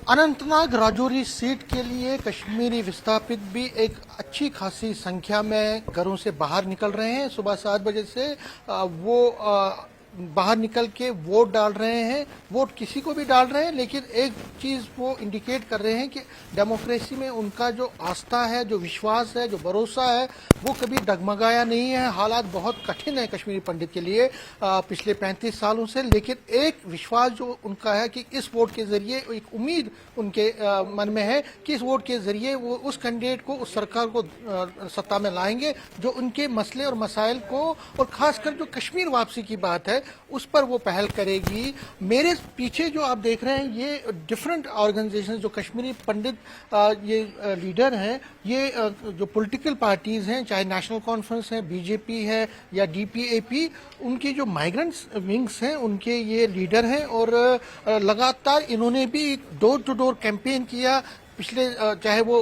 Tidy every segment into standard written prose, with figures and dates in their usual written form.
Anantnag Rajouri seat के लिए कश्मीरी विस्थापित भी एक अच्छी खासी संख्या में घरों से बाहर निकल रहे हैं। सुबह 7 बजे से वो बाहर निकल के वोट डाल रहे हैं। वोट किसी को भी डाल रहे हैं, लेकिन एक चीज वो इंडिकेट कर रहे हैं कि डेमोक्रेसी में उनका जो आस्था है, जो विश्वास है, जो भरोसा है, वो कभी डगमगाया नहीं है। हालात बहुत कठिन है कश्मीरी पंडित के लिए पिछले 35 सालों से, लेकिन एक विश्वास जो उनका है कि इस वोट के जरिए, एक उम्मीद उनके मन में है कि इस वोट के जरिए वो उस कैंडिडेट को, उस सरकार को सत्ता में लाएंगे जो उनके मसले और मसाइल को, और खासकर जो कश्मीर वापसी की बात है, उस पर वो पहल करेगी। मेरे पीछे जो आप देख रहे हैं ये डिफरेंट ऑर्गेनाइजेशन, जो कश्मीरी पंडित ये लीडर हैं, ये जो पॉलिटिकल पार्टीज हैं, चाहे नेशनल कॉन्फ्रेंस है, बीजेपी है या डीपीएपी, उनकी जो माइग्रेंट्स विंग्स हैं उनके ये लीडर हैं। और लगातार इन्होंने भी डोर टू डोर कैंपेन किया। पिछले चाहे वो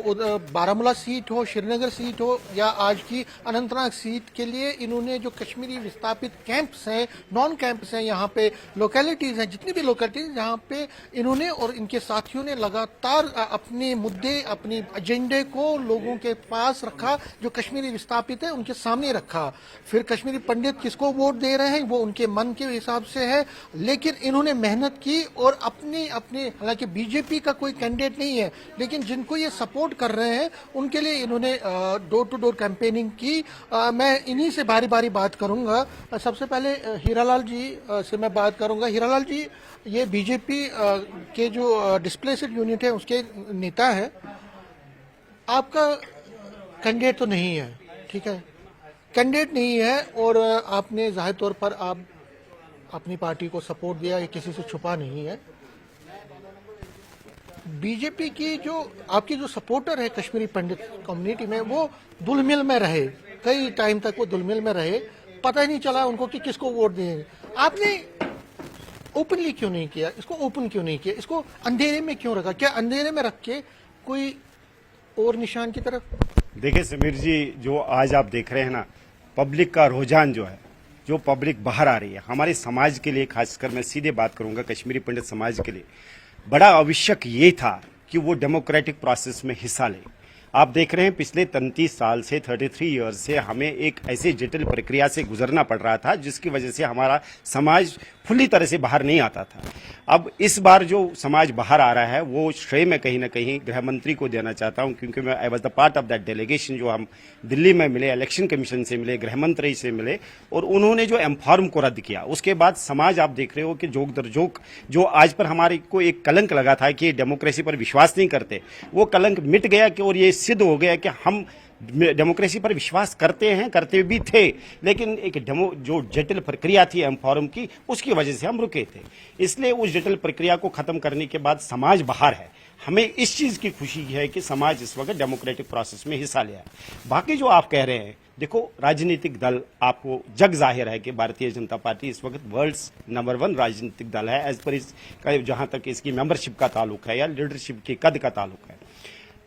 बारामूला सीट हो, श्रीनगर सीट हो या आज की अनंतनाग सीट के लिए इन्होंने जो कश्मीरी विस्थापित कैंप्स हैं, नॉन कैंप्स हैं, यहाँ पे लोकेलिटीज हैं, जितनी भी लोकेलिटीज जहाँ पे इन्होंने और इनके साथियों ने लगातार अपने मुद्दे, अपने एजेंडे को लोगों के पास रखा, जो कश्मीरी विस्थापित है उनके सामने रखा। फिर कश्मीरी पंडित किसको वोट दे रहे हैं वो उनके मन के हिसाब से है, लेकिन इन्होंने मेहनत की और अपने अपने, हालांकि बीजेपी का कोई कैंडिडेट नहीं है, लेकिन जिनको ये सपोर्ट कर रहे हैं उनके लिए इन्होंने डोर टू डोर कैंपेनिंग की। मैं इन्हीं से बारी बारी बात करूंगा। सबसे पहले हीरालाल जी से मैं बात करूंगा। हीरालाल जी, ये बीजेपी के जो डिस्प्लेस्ड यूनिट है उसके नेता है, आपका कैंडिडेट तो नहीं है, ठीक है, कैंडिडेट नहीं है, और आपने जाहिर तौर पर आप अपनी पार्टी को सपोर्ट दिया, ये किसी से छुपा नहीं है। बीजेपी की जो आपकी जो सपोर्टर है कश्मीरी पंडित कम्युनिटी में, वो दुलमिल में रहे, कई टाइम तक वो दुलमिल में रहे, पता ही नहीं चला उनको कि किसको वोट देंगे। आपने ओपनली क्यों नहीं किया, इसको ओपन क्यों नहीं किया, इसको अंधेरे में क्यों रखा? क्या अंधेरे में रख के कोई और निशान की तरफ? देखिए समीर जी, जो आज आप देख रहे हैं ना, पब्लिक का रुझान जो है, जो पब्लिक बाहर आ रही है, हमारे समाज के लिए, खासकर मैं सीधे बात करूंगा कश्मीरी पंडित समाज के लिए बड़ा आवश्यक ये था कि वो डेमोक्रेटिक प्रोसेस में हिस्सा ले। आप देख रहे हैं पिछले 33 साल से, 33 ईयर्स से हमें एक ऐसी जटिल प्रक्रिया से गुजरना पड़ रहा था जिसकी वजह से हमारा समाज फुल्ली तरह से बाहर नहीं आता था। अब इस बार जो समाज बाहर आ रहा है वो श्रेय मैं कहीं ना कहीं गृह मंत्री को देना चाहता हूं, क्योंकि मैं I was the part of that delegation. जो हम दिल्ली में मिले, इलेक्शन कमीशन से मिले, गृह मंत्री से मिले, और उन्होंने जो एम्फॉर्म को रद्द किया, उसके बाद समाज आप देख रहे हो कि जोक दर जोक जो आज पर हमारे को एक कलंक लगा था कि डेमोक्रेसी पर विश्वास नहीं करते, वो कलंक मिट गया कि और ये सिद्ध हो गया कि हम डेमोक्रेसी पर विश्वास करते हैं, करते भी थे, लेकिन एक जो जटिल प्रक्रिया थी एम्फॉर्म की, उसकी वजह से हम रुके थे। इसलिए उस जटिल प्रक्रिया को खत्म करने के बाद समाज बाहर है। हमें इस चीज की खुशी है कि समाज इस वक्त डेमोक्रेटिक प्रोसेस में हिस्सा लिया। बाकी जो आप कह रहे हैं, देखो राजनीतिक दल, आपको जग जाहिर है कि भारतीय जनता पार्टी इस वक्त वर्ल्ड्स नंबर 1 राजनीतिक दल है, एज पर इसका जहां तक इसकी मेंबरशिप का ताल्लुक है या लीडरशिप के कद का ताल्लुक है।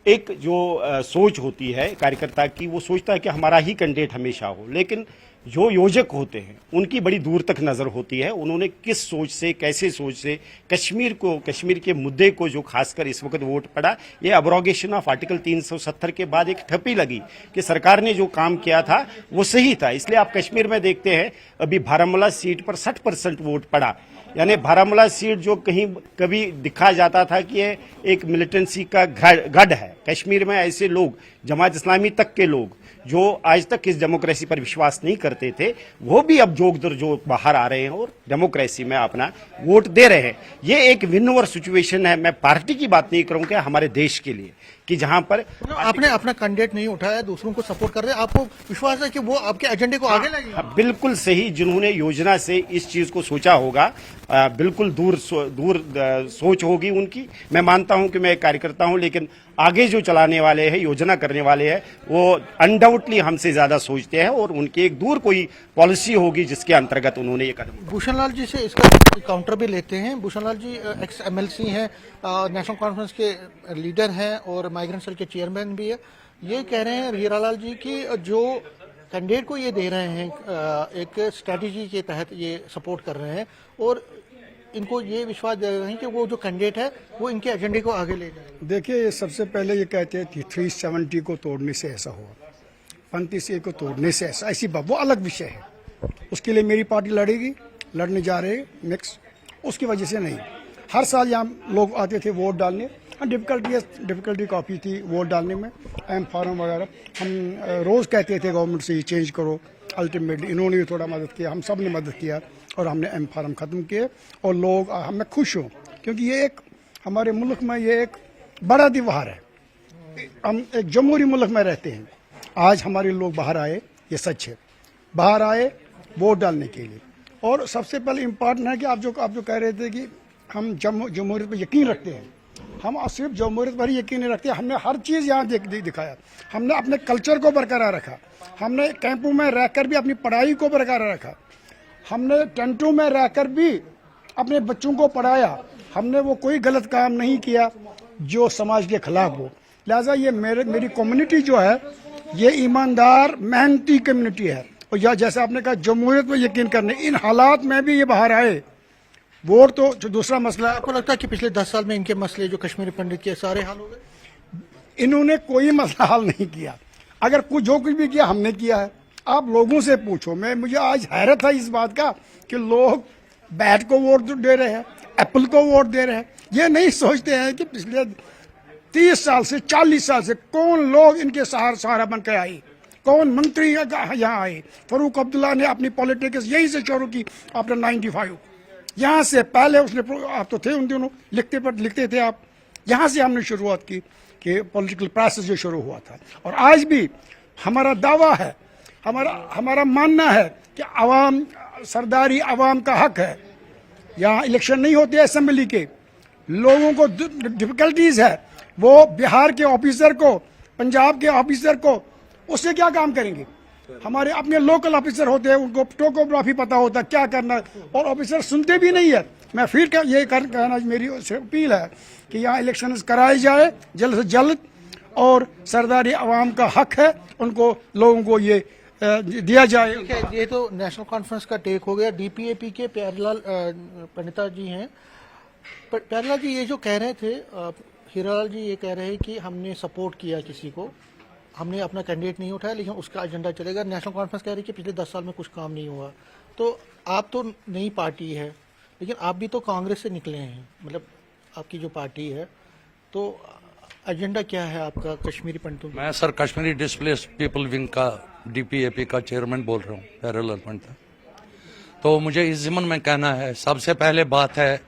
एक जो सोच होती है कार्यकर्ता की, वो सोचता है कि हमारा ही कैंडिडेट हमेशा हो, लेकिन जो योजक होते हैं उनकी बड़ी दूर तक नजर होती है। उन्होंने किस सोच से, कैसे सोच से कश्मीर के मुद्दे को, जो खासकर इस वक्त वोट पड़ा, ये अब्रोगेशन ऑफ आर्टिकल 370 के बाद एक ठप्पी लगी कि सरकार ने जो काम किया था वो सही था। इसलिए आप कश्मीर में देखते हैं अभी बारामूला सीट पर 60% वोट पड़ा, यानी बारामूला सीट जो कहीं कभी दिखा जाता था कि ये एक मिलिटेंसी का गढ़ है, कश्मीर में ऐसे लोग, जमात इस्लामी तक के लोग जो आज तक इस डेमोक्रेसी पर विश्वास नहीं करते थे, वो भी अब जोक दर जोक बाहर आ रहे हैं और डेमोक्रेसी में अपना वोट दे रहे हैं। ये एक विन ओवर सिचुएशन है। मैं पार्टी की बात नहीं करूंगा, हमारे देश के लिए, कि जहां पर आपने अपना कैंडिडेट नहीं उठाया, दूसरों को सपोर्ट कर रहे हैं, आपको विश्वास है कि वो आपके एजेंडे को आगे लाएंगे? बिल्कुल सही। जिन्होंने योजना से इस चीज को सोचा होगा, बिल्कुल दूर सोच होगी उनकी। मैं मानता हूं कि मैं एक कार्यकर्ता हूं, लेकिन आगे जो चलाने वाले हैं, योजना करने वाले हैं, वो अनडाउटली हमसे ज्यादा सोचते हैं और उनकी एक दूर कोई पॉलिसी होगी जिसके अंतर्गत उन्होंने ये कदम। भूषण लाल जी से इसका काउंटर भी लेते हैं। भूषण लाल जी एक्स एमएलसी हैं, नेशनल कॉन्फ्रेंस के लीडर हैं और माइग्रेंट सेल के चेयरमैन भी है। ये कह रहे हैं हीरालाल जी की जो कैंडिडेट को ये दे रहे हैं, एक स्ट्रेटेजी के तहत ये सपोर्ट कर रहे हैं, और इनको ये विश्वास दे रहे हैं कि वो जो कैंडिडेट है वो इनके एजेंडे को आगे ले जाए? देखिए, ये सबसे पहले ये कहते हैं कि 370 को तोड़ने से ऐसा हुआ, 35A को तोड़ने से ऐसा, ऐसी बात वो अलग विषय है। उसके लिए मेरी पार्टी लड़ेगी, लड़ने जा रहे हैं मिक्स, उसकी वजह से नहीं। हर साल यहाँ लोग आते थे वोट डालने, डिफिकल्टी काफ़ी थी वोट डालने में, एम फार्म वगैरह। हम रोज़ कहते थे गवर्नमेंट से ये चेंज करो, अल्टीमेटली इन्होंने भी थोड़ा मदद किया, हम सब ने मदद किया और हमने एम फार्म ख़त्म किए। और लोग, मैं खुश हूँ क्योंकि ये एक हमारे मुल्क में ये एक बड़ा त्यौहार है। हम एक जमहूरी मुल्क में रहते हैं। आज हमारे लोग बाहर आए, ये सच है, बाहर आए वोट डालने के लिए। और सबसे पहले इम्पॉर्टेंट है कि आप जो कह रहे थे कि हम जमहूरियत पर यकीन रखते हैं, हम सिर्फ जमहूरियत पर ही यकीन नहीं रखते, हमने हर चीज़ यहाँ दिखाया। हमने अपने कल्चर को बरकरार रखा, हमने कैंपों में रहकर भी अपनी पढ़ाई को बरकरार रखा, हमने टेंटों में रहकर भी अपने बच्चों को पढ़ाया। हमने वो कोई गलत काम नहीं किया जो समाज के खिलाफ हो। लिहाजा ये मेरी कम्युनिटी जो है ये ईमानदार मेहनती कम्युनिटी है। और या जैसे आपने कहा जमहूरियत पर यकीन करने, इन हालात में भी ये बाहर आए। वोट तो जो दूसरा मसला है, आपको लगता है कि पिछले 10 साल में इनके मसले जो कश्मीरी पंडित के सारे हल हो गए? इन्होंने कोई मसला हल नहीं किया। अगर जो कुछ भी किया हमने किया है। आप लोगों से पूछो, मुझे आज हैरत है इस बात का कि लोग बैट को वोट दे रहे हैं, एप्पल को वोट दे रहे हैं। ये नहीं सोचते हैं कि पिछले 30 साल से 40 साल से कौन लोग इनके सहारा बन के आए, कौन मंत्री यहाँ आए। फारूक अब्दुल्ला ने अपनी पॉलिटिक्स यहीं से शुरू की आफ्टर 95। यहाँ से पहले उसने, आप तो थे उन दिनों, लिखते थे आप, यहाँ से हमने शुरुआत की कि पॉलिटिकल प्रोसेस जो शुरू हुआ था। और आज भी हमारा दावा है, हमारा मानना है कि अवाम, सरदारी अवाम का हक है। यहाँ इलेक्शन नहीं होते असेंबली के, लोगों को डिफिकल्टीज है, वो बिहार के ऑफिसर को, पंजाब के ऑफिसर को, उससे क्या काम करेंगे? हमारे अपने लोकल ऑफिसर होते हैं, उनको टोपोग्राफी पता होता है क्या करना है, और ऑफिसर सुनते भी नहीं है। मैं फिर कहना मेरी अपील है कि यहाँ इलेक्शन कराए जाए जल्द से जल्द, और सरदारी अवाम का हक है, उनको लोगों को ये दिया जाए। ये तो नेशनल कॉन्फ्रेंस का टेक हो गया। डीपीएपी के प्यारेलाल पंडिता जी हैं। प्यारेलाल जी ये जो कह रहे थे, हीरालाल जी ये कह रहे हैं कि हमने सपोर्ट किया किसी को, हमने अपना कैंडिडेट नहीं उठाया, लेकिन उसका एजेंडा चलेगा। नेशनल कॉन्फ्रेंस कह रही है कि पिछले 10 साल में कुछ काम नहीं हुआ। तो आप तो नई पार्टी है, लेकिन आप भी तो कांग्रेस से निकले हैं, मतलब आपकी जो पार्टी है, तो एजेंडा क्या है आपका कश्मीरी पंडितों? मैं sir Kashmiri displaced people wing का डीपीएपी का चेयरमैन बोल रहा हूँ, प्यारेलाल पंडिता। तो मुझे इस ज़िम्मन में कहना है, सबसे पहले बात है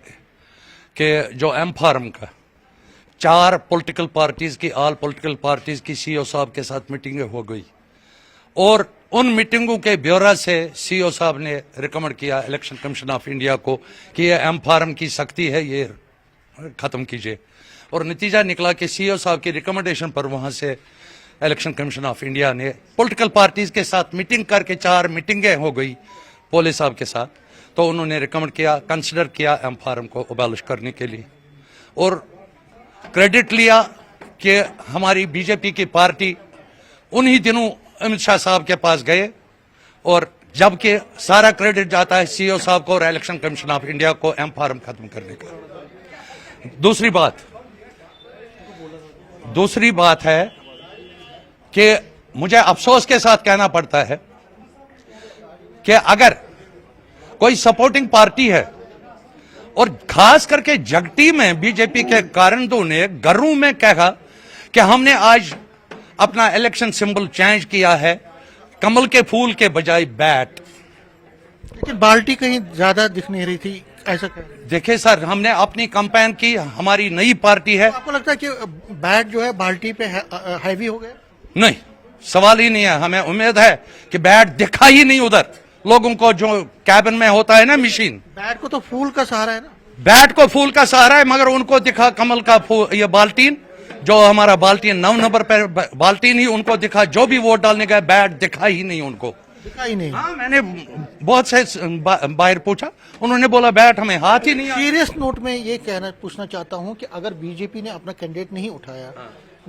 कि जो एम फार्म का 4 पॉलिटिकल पार्टीज की, ऑल पॉलिटिकल पार्टीज की सीईओ साहब के साथ मीटिंगें हो गई, और उन मीटिंगों के ब्यौरा से सीईओ साहब ने रिकमेंड किया इलेक्शन कमीशन ऑफ इंडिया को कि ये एम फार्म की सख्ती है, ये खत्म कीजिए। और नतीजा निकला कि सीईओ साहब की रिकमेंडेशन पर वहां से इलेक्शन कमीशन ऑफ इंडिया ने पॉलिटिकल पार्टीज के साथ मीटिंग करके 4 मीटिंगें हो गई पोले साहब के साथ, तो उन्होंने रिकमेंड किया, कंसिडर किया एम फार्म को अबॉलिश करने के लिए। और क्रेडिट लिया कि हमारी बीजेपी की पार्टी उन्हीं दिनों अमित शाह साहब के पास गए, और जबकि सारा क्रेडिट जाता है सीईओ साहब को और इलेक्शन कमीशन ऑफ इंडिया को एम फार्म खत्म करने का। दूसरी बात है कि मुझे अफसोस के साथ कहना पड़ता है कि अगर कोई सपोर्टिंग पार्टी है, और खास करके जगटी में बीजेपी के कारंदों ने गरू में कहा कि हमने आज अपना इलेक्शन सिंबल चेंज किया है, कमल के फूल के बजाय बैट, लेकिन बाल्टी कहीं ज्यादा दिख नहीं रही थी, ऐसा कह रहे हैं। देखिए सर, हमने अपनी कैंपेन की, हमारी नई पार्टी है। आपको लगता है कि बैट जो है बाल्टी पे हैवी हो गया? नहीं, सवाल ही नहीं है। हमें उम्मीद है कि बैट दिखा ही नहीं उधर लोगों को, जो कैबिन में होता है ना मशीन। बैट को तो फूल का सहारा है ना? बैट को फूल का सहारा है, मगर उनको दिखा कमल का फूल, ये बाल्टीन, जो हमारा बाल्टीन 9 नंबर पर बाल्टीन ही उनको दिखा। जो भी वोट डालने गए बैट दिखा ही नहीं उनको, दिखा ही नहीं। हाँ, मैंने बहुत से बाहर पूछा, उन्होंने बोला बैट हमें हाथ ही नहीं। सीरियस नोट में ये पूछना चाहता हूँ कि अगर बीजेपी ने अपना कैंडिडेट नहीं उठाया,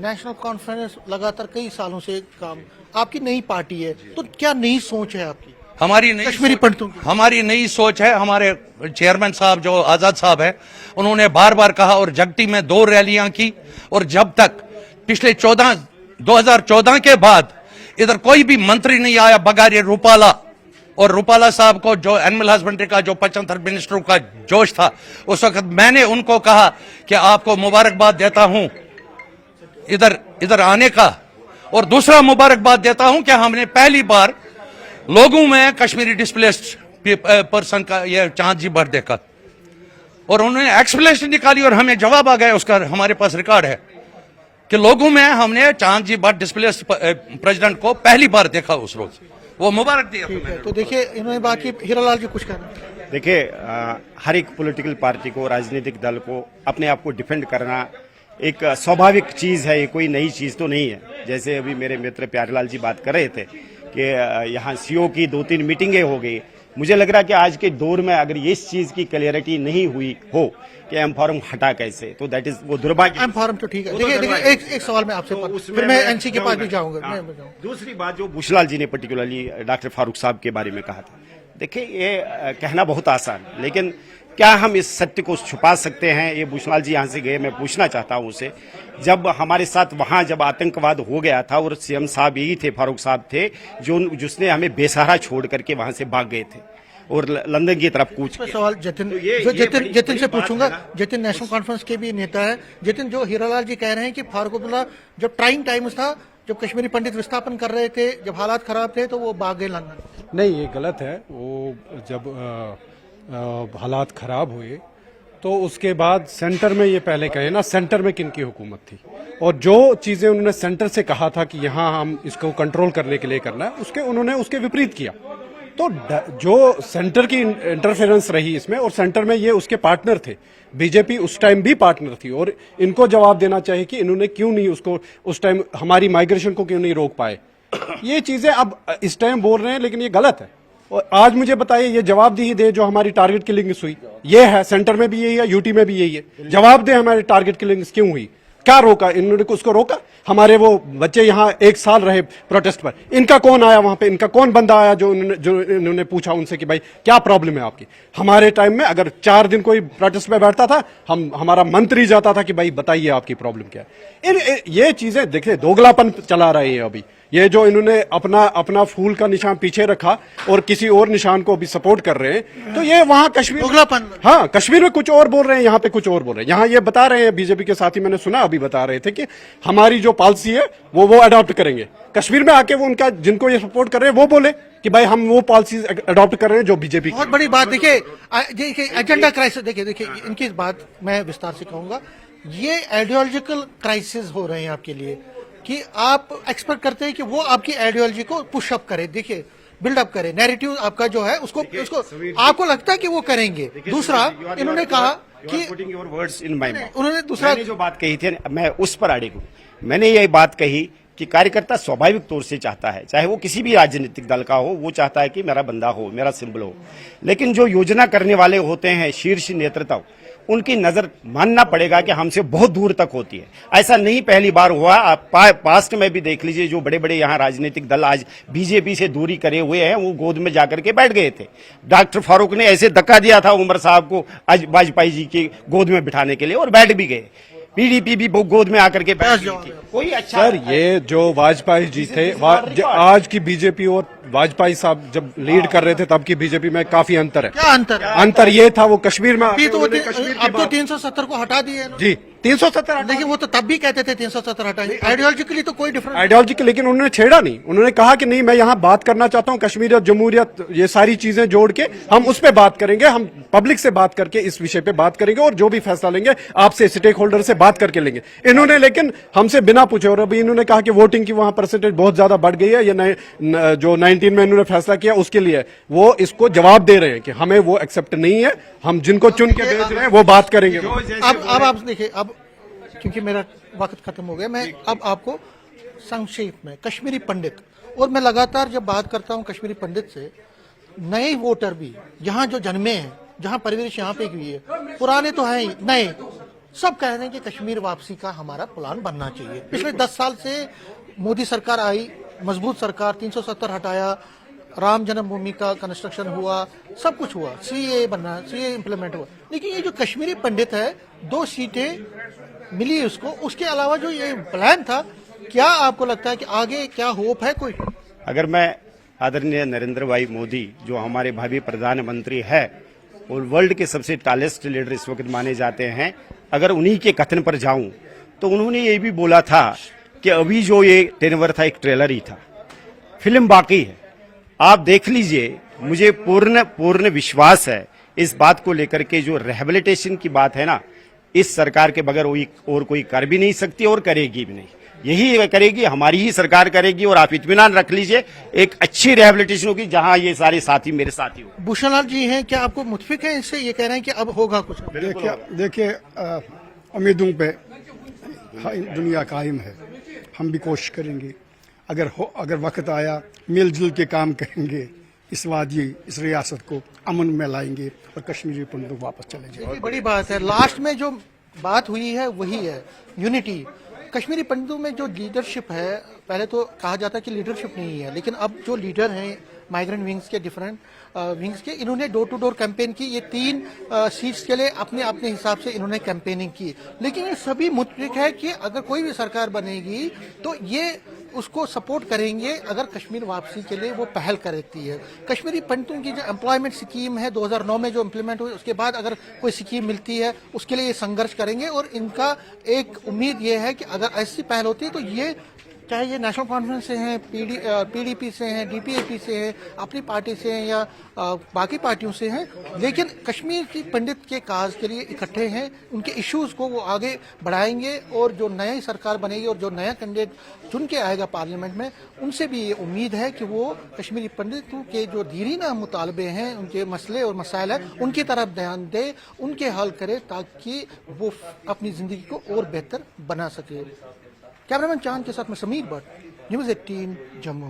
नेशनल कॉन्फ्रेंस लगातार कई सालों से काम, आपकी नई पार्टी है, तो क्या नई सोच है आपकी? हमारी नई कश्मीरी पंडितों की। हमारी नई सोच है। हमारे चेयरमैन साहब जो आजाद साहब है, उन्होंने बार बार कहा और जगटी में 2 रैलियां की, और जब तक पिछले 2014 के बाद इधर कोई भी मंत्री नहीं आया बगैर ये रूपाला, और रूपाला साहब को जो एनिमल हस्बेंड्री का जो 75 मिनिस्टरों का जोश था, उस वक्त मैंने उनको कहा कि आपको मुबारकबाद देता हूं इधर आने का, और दूसरा मुबारकबाद देता हूं कि हमने पहली बार लोगों में कश्मीरी डिस्प्लेस्ड पर्सन का ये चांद जी भट्ट देखा, और उन्होंने एक्सप्लेनेशन निकाली और हमें जवाब आ गया, उसका हमारे पास रिकॉर्ड है कि लोगों में हमने चांद जी भट्ट डिस्प्लेस्ड प्रेसिडेंट को पहली बार देखा उस रोज। वो मुबारक दिया मैंने। तो देखिए इन्होंने बात की, हीरालाल जी कुछ कहना। देखिए हर एक पॉलिटिकल पार्टी को, राजनीतिक दल को अपने आप को डिफेंड करना एक स्वाभाविक चीज है, ये कोई नई चीज तो नहीं है। जैसे अभी मेरे मित्र प्यारेलाल जी बात कर रहे थे कि यहाँ सीओ की 2-3 मीटिंगें हो गई। मुझे लग रहा है कि आज के दौर में अगर ये इस चीज की क्लियरिटी नहीं हुई हो कि एम फॉर्म हटा कैसे, तो दैट इज वो दुर्भाग्य। एम फॉर्म तो ठीक है। देखिए एक सवाल मैं आपसे फिर मैं एनसी के पास भी जाऊंगा। दूसरी बात जो भूषलाल जी ने पर्टिकुलरली डॉक्टर फारूक साहब के बारे में कहा था, देखिए ये कहना बहुत आसान है, लेकिन क्या हम इस सत्य को छुपा सकते हैं? ये भूषलाल जी यहाँ से गए, मैं पूछना चाहता हूँ उसे, जब हमारे साथ वहां जब आतंकवाद हो गया था और सीएम साहब यही थे, फारूक साहब थे, जिसने हमें बेसहारा छोड़ करके वहां से भाग गए थे और लंदन की तरफ कूच किया। सवाल जतिन जतिन से पूछूंगा। जतिन नेशनल कॉन्फ्रेंस के भी नेता है। जतिन, जो हीरालाल जी कह रहे हैं कि फारूक अब्दुल्ला जब ट्राइंग टाइम्स था, जब कश्मीरी पंडित विस्थापन कर रहे थे, जब हालात खराब थे, तो वो भाग गए लंदन। नहीं, ये गलत है। वो जब हालात खराब हुए तो उसके बाद सेंटर में, ये पहले कहे ना, सेंटर में किनकी हुकूमत थी, और जो चीजें उन्होंने सेंटर से कहा था कि यहाँ हम इसको कंट्रोल करने के लिए करना है, उन्होंने उसके विपरीत किया। तो जो सेंटर की इंटरफेरेंस रही इसमें, और सेंटर में ये उसके पार्टनर थे, बीजेपी उस टाइम भी पार्टनर थी, और इनको जवाब देना चाहिए कि इन्होंने क्यों नहीं उसको उस टाइम हमारी माइग्रेशन को क्यों नहीं रोक पाए। ये चीजें अब इस टाइम बोल रहे हैं, लेकिन ये गलत है। और आज मुझे बताइए, ये जवाब दी ही दे जो हमारी टारगेट किलिंग्स हुई, ये है सेंटर में भी यही है, यूटी में भी यही है। जवाब दे हमारी टारगेट किलिंग्स क्यों हुई, क्या रोका इन्होंने, उसको रोका? हमारे वो बच्चे यहाँ 1 साल रहे प्रोटेस्ट पर, इनका कौन आया वहां पे, इनका कौन बंदा आया जो इन्होंने पूछा उनसे कि भाई क्या प्रॉब्लम है आपकी? हमारे टाइम में अगर 4 दिन कोई प्रोटेस्ट में बैठता था, हमारा मंत्री जाता था कि भाई बताइए आपकी प्रॉब्लम क्या है। ये चीजें देखिए दोगलापन चला रहे हैं अभी। ये जो इन्होंने अपना फूल का निशान पीछे रखा और किसी और निशान को अभी सपोर्ट कर रहे हैं, तो ये वहां कश्मीर, हाँ, कश्मीर में कुछ और बोल रहे हैं, यहाँ पे कुछ और बोल रहे हैं। यहाँ ये बता रहे हैं, बीजेपी के साथी मैंने सुना अभी बता रहे थे कि हमारी जो पॉलिसी है वो अडॉप्ट करेंगे। कश्मीर में आके वो उनका, जिनको ये सपोर्ट कर रहे हैं, वो बोले कि भाई हम वो पॉलिसी अडॉप्ट कर रहे हैं जो बीजेपी। बहुत बड़ी बात। देखिए एजेंडा क्राइसिस, देखिए इनकी बात मैं विस्तार से कहूंगा। ये आइडियोलॉजिकल क्राइसिस हो रहे हैं आपके लिए, कि आप एक्सपेक्ट करते हैं कि वो आपकी आइडियोलॉजी को पुशअप करे, देखिए बिल्डअप करे, नैरेटिव आपका जो है उसको आपको लगता है कि वो करेंगे। दूसरा, इन्होंने कहा कि उन्होंने दूसरा जो बात कही थी, मैं उस पर अड़े हूं। मैंने ये बात कही कि कार्यकर्ता स्वाभाविक तौर से चाहता है, चाहे वो किसी भी राजनीतिक दल का हो, वो चाहता है कि मेरा बंदा हो, मेरा सिंबल हो। लेकिन जो योजना करने वाले होते हैं, शीर्ष नेतृत्व, उनकी नजर मानना पड़ेगा कि हमसे बहुत दूर तक होती है। ऐसा नहीं पहली बार हुआ, आप पास्ट में भी देख लीजिए, जो बड़े बड़े यहाँ राजनीतिक दल आज बीजेपी से दूरी करे हुए हैं, वो गोद में जाकर के बैठ गए थे। डॉक्टर फारूक ने ऐसे धक्का दिया था उमर साहब को आज वाजपेयी जी की गोद में बिठाने के लिए, और बैठ भी गए। पीडीपी भी गोद में आकर के बैठ गई थी। कोई अच्छा सर, ये जो वाजपेयी जी थे, आज की बीजेपी और वाजपेयी साहब जब लीड कर रहे थे तब की बीजेपी में काफी अंतर है। क्या अंतर? अंतर ये था, वो कश्मीर में अब तो 370 को हटा दिए जी, 370। लेकिन वो तो तब भी कहते थे 370 हटाइए। आइडियोलॉजिकली तो कोई डिफरेंस, आइडियोलॉजिकल, लेकिन उन्होंने छेड़ा नहीं। उन्होंने कहा कि नहीं, मैं यहाँ बात करना चाहता हूँ, कश्मीरियत, जमहूरियत, ये सारी चीजें जोड़ के हम उस पर बात करेंगे, हम पब्लिक से बात करके इस विषय पे बात करेंगे, और जो भी फैसला लेंगे आपसे स्टेक होल्डर से बात करके लेंगे। इन्होंने लेकिन हमसे बिना पूछे, और अभी इन्होंने कहा कि वोटिंग की वहां परसेंटेज बहुत ज्यादा बढ़ गई है, ये जो 19 में इन्होंने फैसला किया उसके लिए वो इसको जवाब दे रहे हैं कि हमें वो एक्सेप्ट नहीं है, हम जिनको चुन के भेज रहे हैं वो बात करेंगे। अब आप देखिए, अब क्योंकि मेरा वक्त खत्म हो गया, मैं अब आपको संक्षेप में कश्मीरी पंडित, और मैं लगातार जब बात करता हूं कश्मीरी पंडित से, नए वोटर भी यहाँ जो जन्मे हैं, जहाँ परिवेश यहाँ पे हुई है, पुराने तो हैं ही, नए सब कह रहे हैं कि कश्मीर वापसी का हमारा प्लान बनना चाहिए। पिछले 10 साल से मोदी सरकार आई, मजबूत सरकार, 370 हटाया, राम जन्मभूमि का कंस्ट्रक्शन हुआ, सब कुछ हुआ, सीए बना, सीए इम्प्लीमेंट हुआ, लेकिन ये जो कश्मीरी पंडित है 2 सीटें मिली उसको, उसके अलावा जो ये प्लान था, क्या आपको लगता है कि आगे क्या होप है कोई? अगर मैं आदरणीय नरेंद्र भाई मोदी जो हमारे भावी प्रधानमंत्री है और वर्ल्ड के सबसे टॉलेस्ट लीडर इस वक्त माने जाते हैं, अगर उन्हीं के कथन पर जाऊं तो उन्होंने ये भी बोला था कि अभी जो ये टेनवर था एक ट्रेलर ही था, फिल्म बाकी है, आप देख लीजिए। मुझे पूर्ण विश्वास है इस बात को लेकर के, जो रिहेबिलिटेशन की बात है ना, इस सरकार के बगैर और कोई कर भी नहीं सकती और करेगी भी नहीं। यही करेगी, हमारी ही सरकार करेगी, और आप इत्मीनान रख लीजिए एक अच्छी रिहेबिलिटेशन होगी जहां ये सारे साथी मेरे साथी हो। भूषण लाल जी हैं, क्या आपको मुतफिक है इससे? ये कह रहे हैं कि अब होगा कुछ। देखिए उम्मीदों पे दुनिया कायम है, हम भी कोशिश करेंगे, अगर वक्त आया मिलजुल के काम करेंगे, इस वादी इस रियासत को अमन में लाएंगे और कश्मीरी पंडित वापस चले जाएंगे। बड़ी बात है, लास्ट में जो बात हुई है वही है यूनिटी। कश्मीरी पंडितों में जो लीडरशिप है, पहले तो कहा जाता कि लीडरशिप नहीं है, लेकिन अब जो लीडर हैं माइग्रेंट विंग्स के, डिफरेंट विंग्स के, इन्होंने डोर टू डोर कैंपेन की। ये 3 सीट्स के लिए अपने अपने हिसाब से इन्होंने कैंपेनिंग की, लेकिन ये सभी मुतफिक है कि अगर कोई भी सरकार बनेगी तो ये उसको सपोर्ट करेंगे अगर कश्मीर वापसी के लिए वो पहल करती है। कश्मीरी पंडितों की जो एम्प्लॉयमेंट स्कीम है 2009 में जो इम्प्लीमेंट हुई, उसके बाद अगर कोई स्कीम मिलती है उसके लिए ये संघर्ष करेंगे, और इनका एक उम्मीद ये है कि अगर ऐसी पहल होती है तो ये, चाहे ये नेशनल कॉन्फ्रेंस से हैं, पीडीपी से हैं, डीपीएपी से हैं, अपनी पार्टी से हैं या बाकी पार्टियों से हैं, लेकिन कश्मीर की पंडित के काज के लिए इकट्ठे हैं, उनके इश्यूज को वो आगे बढ़ाएंगे, और जो नई सरकार बनेगी और जो नया कैंडिडेट चुन के आएगा पार्लियामेंट में, उनसे भी ये उम्मीद है कि वो कश्मीरी पंडितों के जो दीरीना मुतालबे हैं, उनके मसले और मसाइल हैं, उनकी तरफ ध्यान दे, उनके हल करे, ताकि वो अपनी जिंदगी को और बेहतर बना सके। कैमरामैन चांद के साथ मैं समीर भट्ट, न्यूज़ 18 जम्मू।